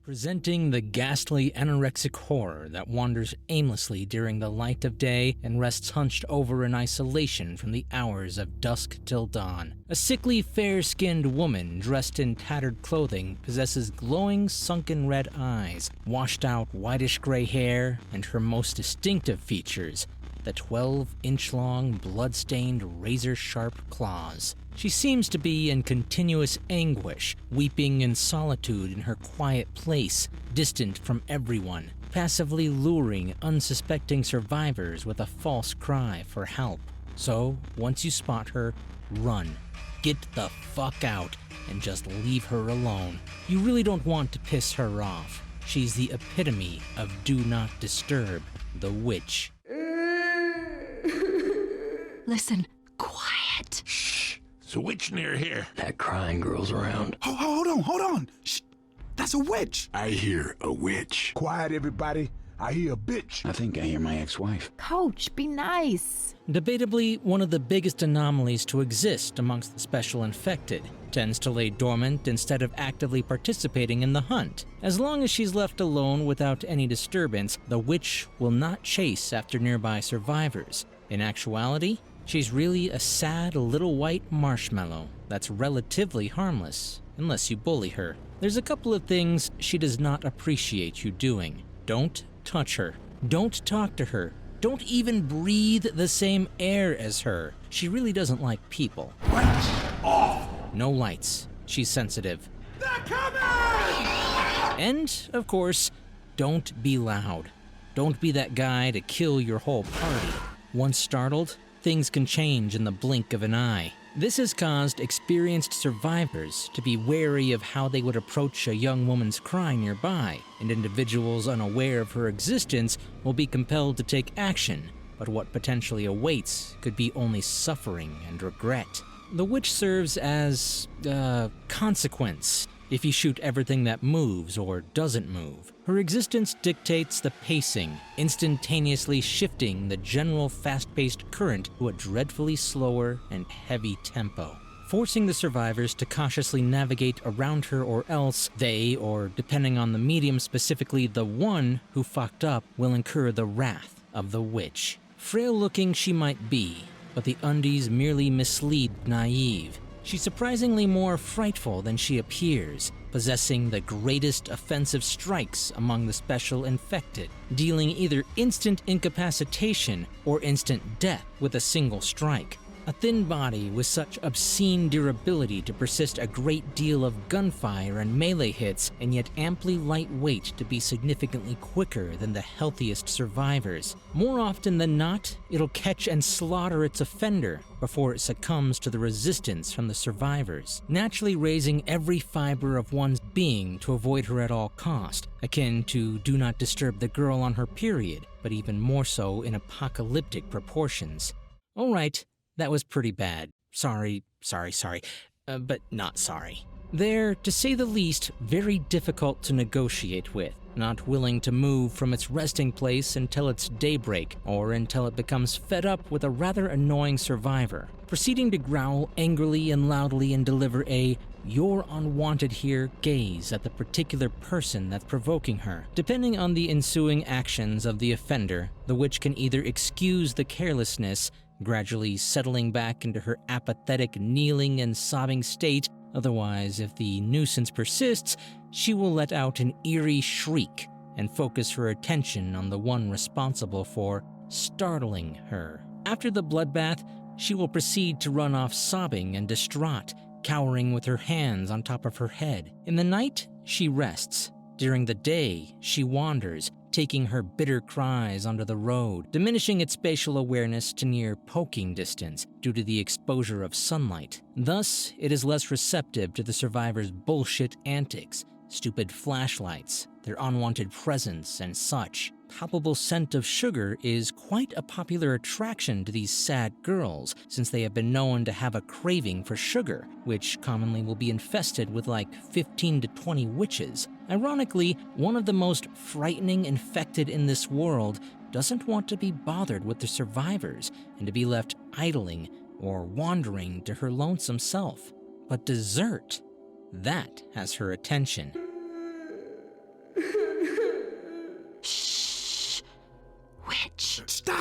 Presenting the ghastly anorexic horror that wanders aimlessly during the light of day and rests hunched over in isolation from the hours of dusk till dawn. A sickly, fair-skinned woman dressed in tattered clothing possesses glowing, sunken red eyes, washed-out whitish-gray hair, and her most distinctive features, the 12-inch-long, blood-stained, razor-sharp claws. She seems to be in continuous anguish, weeping in solitude in her quiet place, distant from everyone, passively luring unsuspecting survivors with a false cry for help. So, once you spot her, run. Get the fuck out and just leave her alone. You really don't want to piss her off. She's the epitome of do not disturb, the witch. Listen, quiet. Shh, there's a witch near here. That crying girl's around. Hold on. Shh, that's a witch. I hear a witch. Quiet, everybody. I hear a bitch. I think I hear my ex-wife. Coach, be nice. Debatably, one of the biggest anomalies to exist amongst the special infected, tends to lay dormant instead of actively participating in the hunt. As long as she's left alone without any disturbance, the witch will not chase after nearby survivors. In actuality, she's really a sad little white marshmallow that's relatively harmless, unless you bully her. There's a couple of things she does not appreciate you doing. Don't touch her. Don't talk to her. Don't even breathe the same air as her. She really doesn't like people. Lights off! No lights. She's sensitive. They're coming! And, of course, don't be loud. Don't be that guy to kill your whole party. Once startled, things can change in the blink of an eye. This has caused experienced survivors to be wary of how they would approach a young woman's cry nearby, and individuals unaware of her existence will be compelled to take action, but what potentially awaits could be only suffering and regret. The witch serves as, consequence if you shoot everything that moves or doesn't move. Her existence dictates the pacing, instantaneously shifting the general fast-paced current to a dreadfully slower and heavy tempo, forcing the survivors to cautiously navigate around her, or else they, or depending on the medium, specifically the one who fucked up, will incur the wrath of the witch. Frail-looking she might be, but the undies merely mislead naive. She's surprisingly more frightful than she appears, possessing the greatest offensive strikes among the special infected, dealing either instant incapacitation or instant death with a single strike. A thin body with such obscene durability to persist a great deal of gunfire and melee hits, and yet amply lightweight to be significantly quicker than the healthiest survivors. More often than not, it'll catch and slaughter its offender before it succumbs to the resistance from the survivors, naturally raising every fiber of one's being to avoid her at all cost, akin to do not disturb the girl on her period, but even more so in apocalyptic proportions. Alright, that was pretty bad. Sorry, but not sorry. They're, to say the least, very difficult to negotiate with, not willing to move from its resting place until it's daybreak, or until it becomes fed up with a rather annoying survivor, proceeding to growl angrily and loudly and deliver a "you're unwanted here" gaze at the particular person that's provoking her. Depending on the ensuing actions of the offender, the witch can either excuse the carelessness, gradually settling back into her apathetic kneeling and sobbing state. Otherwise, if the nuisance persists, she will let out an eerie shriek and focus her attention on the one responsible for startling her. After the bloodbath, she will proceed to run off sobbing and distraught, cowering with her hands on top of her head. In the night, she rests. During the day, she wanders, taking her bitter cries onto the road, diminishing its spatial awareness to near poking distance due to the exposure of sunlight. Thus, it is less receptive to the survivors' bullshit antics, stupid flashlights, their unwanted presence, and such. Palpable scent of sugar is quite a popular attraction to these sad girls, since they have been known to have a craving for sugar, which commonly will be infested with like 15 to 20 witches. Ironically, one of the most frightening infected in this world doesn't want to be bothered with the survivors and to be left idling or wandering to her lonesome self. But dessert, that has her attention.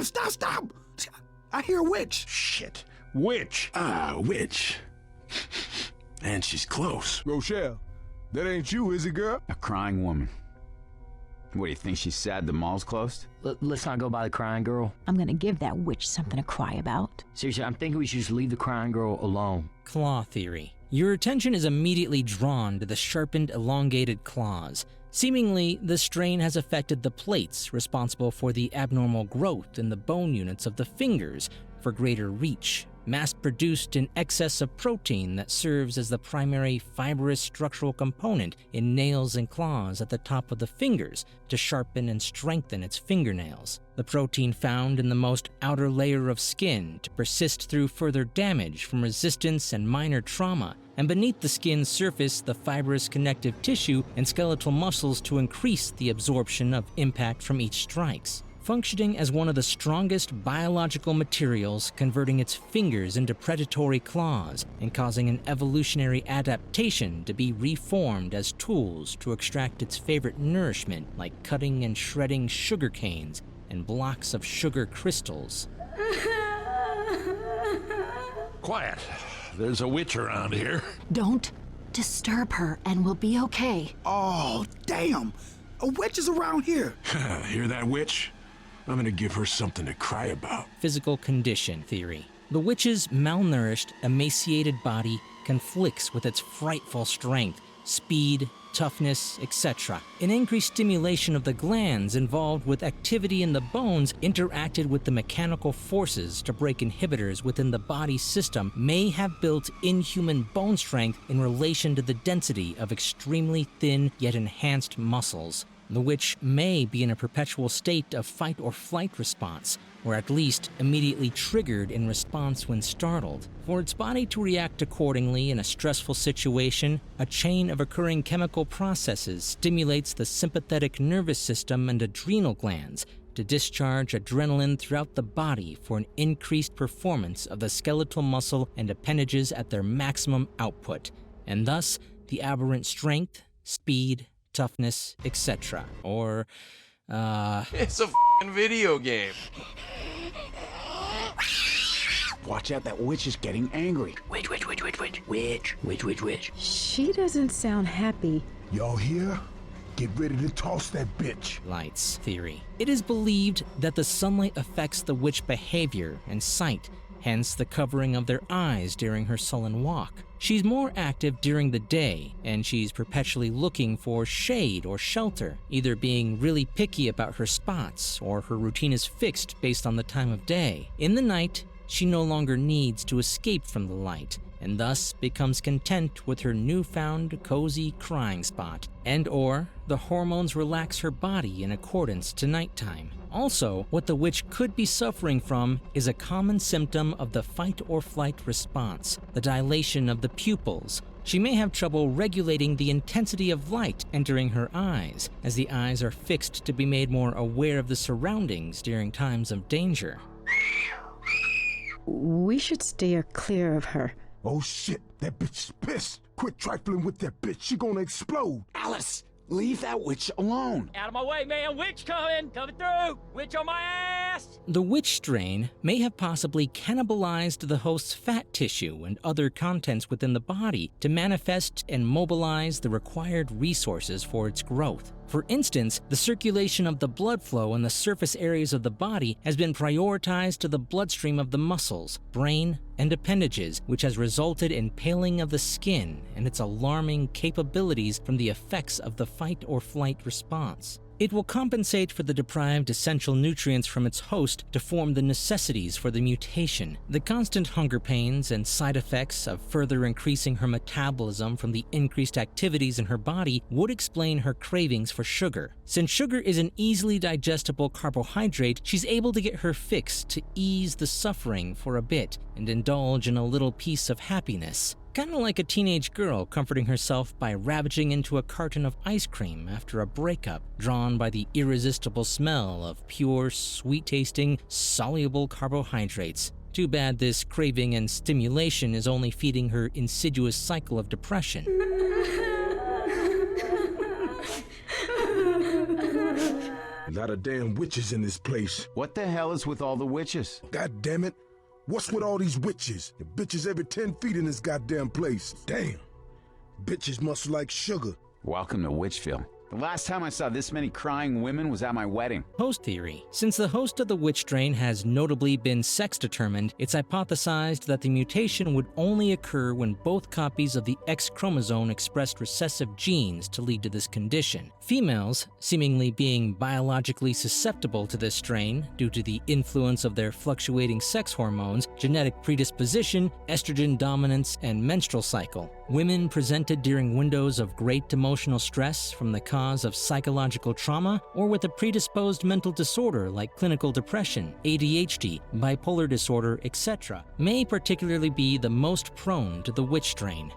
Stop! I hear a witch. Shit. Witch. Ah, witch. And she's close. Rochelle, that ain't you, is it, girl? A crying woman. What, do you think she's sad the mall's closed? Let's not go by the crying girl. I'm gonna give that witch something to cry about. Seriously, I'm thinking we should just leave the crying girl alone. Claw theory. Your attention is immediately drawn to the sharpened, elongated claws. Seemingly, the strain has affected the plates responsible for the abnormal growth in the bone units of the fingers for greater reach, mass-produced in excess of protein that serves as the primary fibrous structural component in nails and claws at the top of the fingers to sharpen and strengthen its fingernails. The protein found in the most outer layer of skin to persist through further damage from resistance and minor trauma, and beneath the skin's surface the fibrous connective tissue and skeletal muscles to increase the absorption of impact from each strikes. Functioning as one of the strongest biological materials, converting its fingers into predatory claws and causing an evolutionary adaptation to be reformed as tools to extract its favorite nourishment, like cutting and shredding sugar canes and blocks of sugar crystals. Quiet. There's a witch around here. Don't disturb her and we'll be okay. Oh, damn. A witch is around here. Hear that, witch? I'm gonna give her something to cry about. Physical condition theory. The witch's malnourished, emaciated body conflicts with its frightful strength, speed, toughness, etc. An increased stimulation of the glands involved with activity in the bones interacted with the mechanical forces to break inhibitors within the body system may have built inhuman bone strength in relation to the density of extremely thin yet enhanced muscles. The witch may be in a perpetual state of fight or flight response, or at least immediately triggered in response when startled. For its body to react accordingly in a stressful situation, a chain of occurring chemical processes stimulates the sympathetic nervous system and adrenal glands to discharge adrenaline throughout the body for an increased performance of the skeletal muscle and appendages at their maximum output, and thus the aberrant strength, speed, toughness, etc. Or, It's a f***ing video game. Watch out, that witch is getting angry. Witch. She doesn't sound happy. Y'all here? Get ready to toss that bitch. lights theory. It is believed that the sunlight affects the witch behavior and sight, hence the covering of their eyes during her sullen walk. She's more active during the day, and she's perpetually looking for shade or shelter, either being really picky about her spots, or her routine is fixed based on the time of day. In the night, she no longer needs to escape from the light, and thus becomes content with her newfound cozy crying spot, and/or the hormones relax her body in accordance to nighttime. Also, what the witch could be suffering from is a common symptom of the fight or flight response, the dilation of the pupils. She may have trouble regulating the intensity of light entering her eyes, as the eyes are fixed to be made more aware of the surroundings during times of danger. We should steer clear of her. Oh shit, that bitch is pissed. Quit trifling with that bitch, she gonna explode. Alice, leave that witch alone. Out of my way, man! Witch coming through! Witch on my ass! The witch strain may have possibly cannibalized the host's fat tissue and other contents within the body to manifest and mobilize the required resources for its growth. For instance, the circulation of the blood flow in the surface areas of the body has been prioritized to the bloodstream of the muscles, brain, and appendages, which has resulted in paling of the skin and its alarming capabilities from the effects of the fight or flight response. It will compensate for the deprived essential nutrients from its host to form the necessities for the mutation. The constant hunger pains and side effects of further increasing her metabolism from the increased activities in her body would explain her cravings for sugar. Since sugar is an easily digestible carbohydrate, she's able to get her fix to ease the suffering for a bit and indulge in a little piece of happiness. Kinda like a teenage girl comforting herself by ravaging into a carton of ice cream after a breakup, drawn by the irresistible smell of pure, sweet-tasting, soluble carbohydrates. Too bad this craving and stimulation is only feeding her insidious cycle of depression. lot of damn witches in this place. What the hell is with all the witches? God damn it. What's with all these witches? The bitches every 10 feet in this goddamn place. Damn. Bitches must like sugar. Welcome to Witchville. The last time I saw this many crying women was at my wedding. Host theory. Since the host of the witch strain has notably been sex-determined, it's hypothesized that the mutation would only occur when both copies of the X chromosome expressed recessive genes to lead to this condition. Females, seemingly being biologically susceptible to this strain due to the influence of their fluctuating sex hormones, genetic predisposition, estrogen dominance, and menstrual cycle. Women presented during windows of great emotional stress from the cause of psychological trauma or with a predisposed mental disorder like clinical depression, ADHD, bipolar disorder, etc., may particularly be the most prone to the witch strain.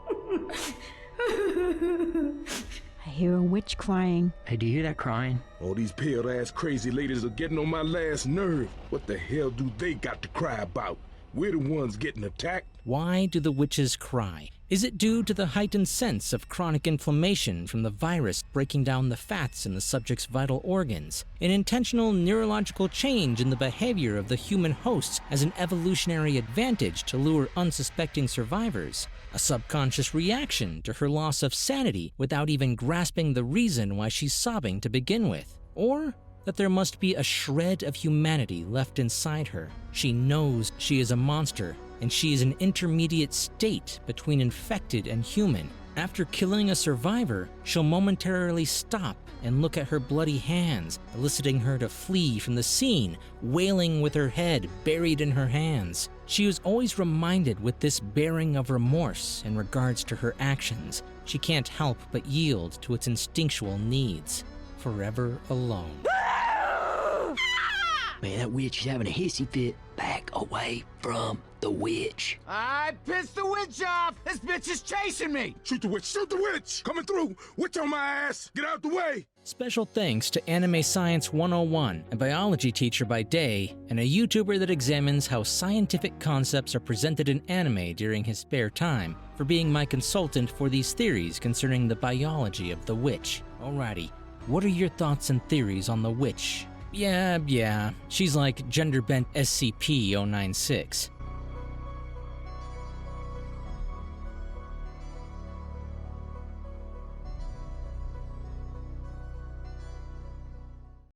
I hear a witch crying. Hey, do you hear that crying? All these pale-ass crazy ladies are getting on my last nerve. What the hell do they got to cry about? We're the ones getting attacked. Why do the witches cry? Is it due to the heightened sense of chronic inflammation from the virus breaking down the fats in the subject's vital organs? An intentional neurological change in the behavior of the human hosts as an evolutionary advantage to lure unsuspecting survivors? A subconscious reaction to her loss of sanity without even grasping the reason why she's sobbing to begin with? Or that there must be a shred of humanity left inside her? She knows she is a monster, and she is an intermediate state between infected and human. After killing a survivor, she'll momentarily stop and look at her bloody hands, eliciting her to flee from the scene, wailing with her head buried in her hands. She was always reminded with this bearing of remorse in regards to her actions. She can't help but yield to its instinctual needs. Forever alone. Man, that witch is having a hissy fit. Back away from the witch. I pissed the witch off! This bitch is chasing me! Shoot the witch! Shoot the witch! Coming through! Witch on my ass! Get out the way! Special thanks to Anime Science 101, a biology teacher by day, and a YouTuber that examines how scientific concepts are presented in anime during his spare time, for being my consultant for these theories concerning the biology of the witch. Alrighty, what are your thoughts and theories on the witch? Yeah, she's like gender-bent SCP-096.